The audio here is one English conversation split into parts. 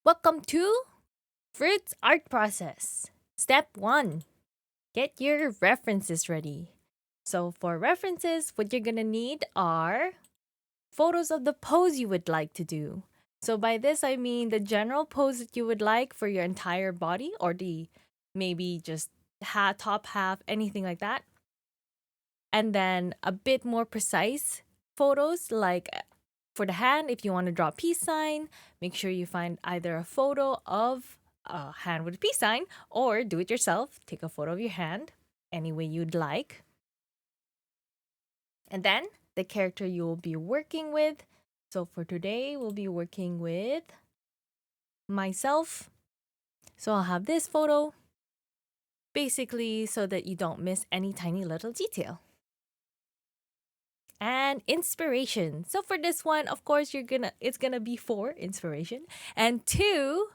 Welcome to Fruits Art Process. Step 1. Get your references ready. So, for references, what you're going to need are photos of the pose you would like to do. So, by this, I mean the general pose that you would like for your entire body or the maybe just top half, anything like that. And then a bit more precise photos like for the hand, if you want to draw a peace sign, make sure you find either a photo of a hand with a peace sign or do it yourself. Take a photo of your hand any way you'd like. And then the character you will be working with. So for today, we'll be working with myself. So I'll have this photo basically so that you don't miss any tiny little detail. And inspiration. So for this one, of course, it's gonna be for inspiration. And two,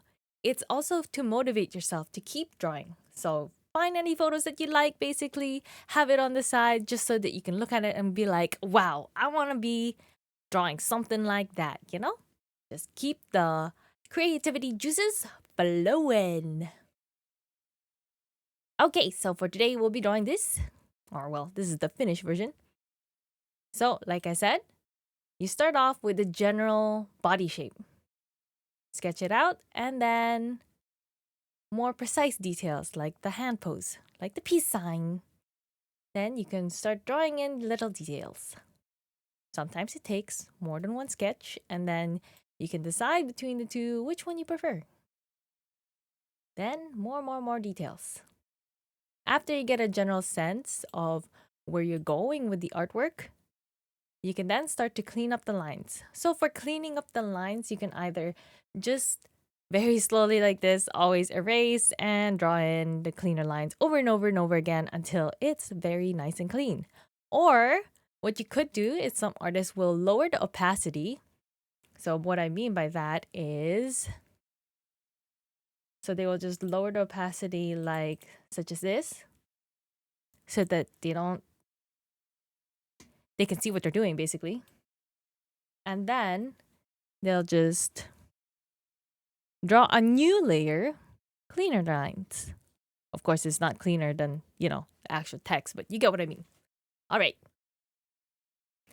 it's also to motivate yourself to keep drawing. So find any photos that you like, basically, have it on the side just so that you can look at it and be like, wow, I wanna be drawing something like that, you know? Just keep the creativity juices flowing. Okay, so for today we'll be drawing this. Or well, this is the finished version. So, like I said, you start off with the general body shape. Sketch it out, and then more precise details like the hand pose, like the peace sign. Then you can start drawing in little details. Sometimes it takes more than one sketch, and then you can decide between the two which one you prefer. Then more details. After you get a general sense of where you're going with the artwork, you can then start to clean up the lines. So for cleaning up the lines, you can either just very slowly like this, always erase and draw in the cleaner lines over and over and over again until it's very nice and clean. Or what you could do is some artists will lower the opacity. So what I mean by that is so they will just lower the opacity like such as this so that they can see what they're doing basically. And then they'll just draw a new layer, cleaner lines. Of course, it's not cleaner than, the actual text, but you get what I mean. All right.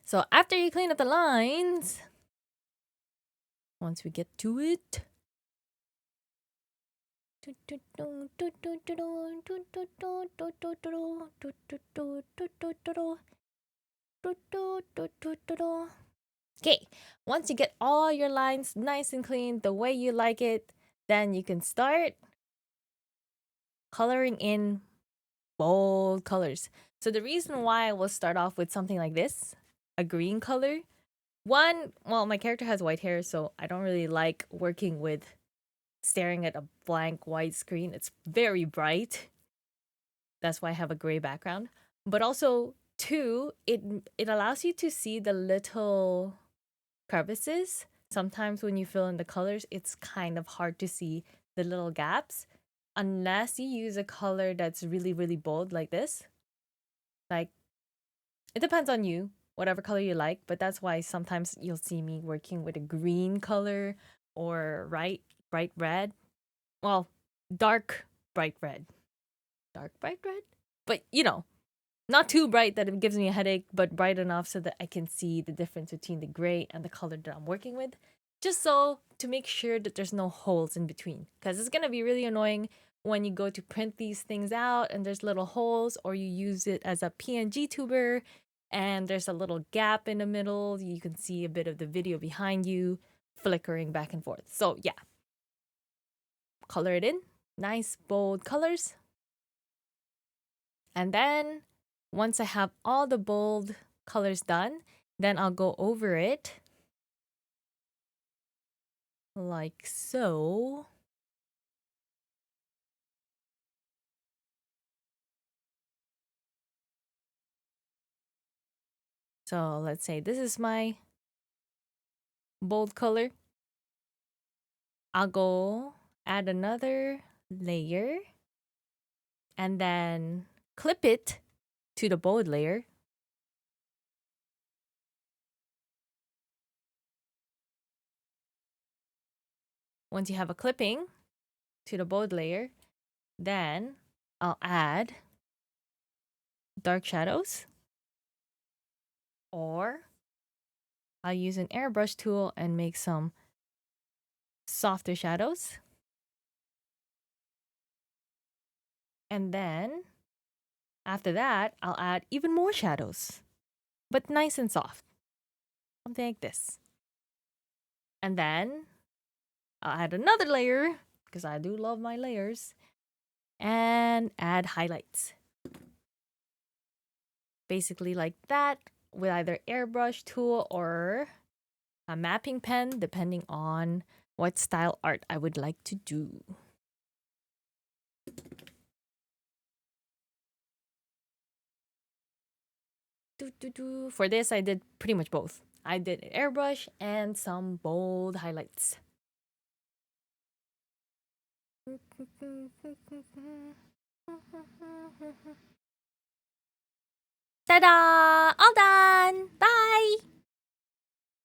So after you clean up the lines, once we get to it, okay, once you get all your lines nice and clean the way you like it, then you can start coloring in bold colors. So the reason why I will start off with something like this, a green color. One, well, my character has white hair, so I don't really like working with staring at a blank white screen. It's very bright. That's why I have a gray background. But also, two, it allows you to see the little crevices. Sometimes when you fill in the colors, it's kind of hard to see the little gaps unless you use a color that's really bold like this. Like, it depends on you, whatever color you like, but that's why sometimes you'll see me working with a green color or bright red. Well, dark bright red. Dark bright red? But not too bright that it gives me a headache, but bright enough so that I can see the difference between the gray and the color that I'm working with. Just so to make sure that there's no holes in between. Because it's going to be really annoying when you go to print these things out and there's little holes, or you use it as a PNG tuber and there's a little gap in the middle. You can see a bit of the video behind you flickering back and forth. So, yeah, color it in. Nice, bold colors. And then once I have all the bold colors done, then I'll go over it like so. So let's say this is my bold color. I'll go add another layer and then clip it to the bold layer. Once you have a clipping to the bold layer, then I'll add dark shadows, or I'll use an airbrush tool and make some softer shadows. And then after that, I'll add even more shadows, but nice and soft. Something like this. And then I'll add another layer, because I do love my layers, and add highlights. Basically like that, with either airbrush tool or a mapping pen, depending on what style art I would like to do. For this, I did pretty much both. I did an airbrush and some bold highlights. Ta-da!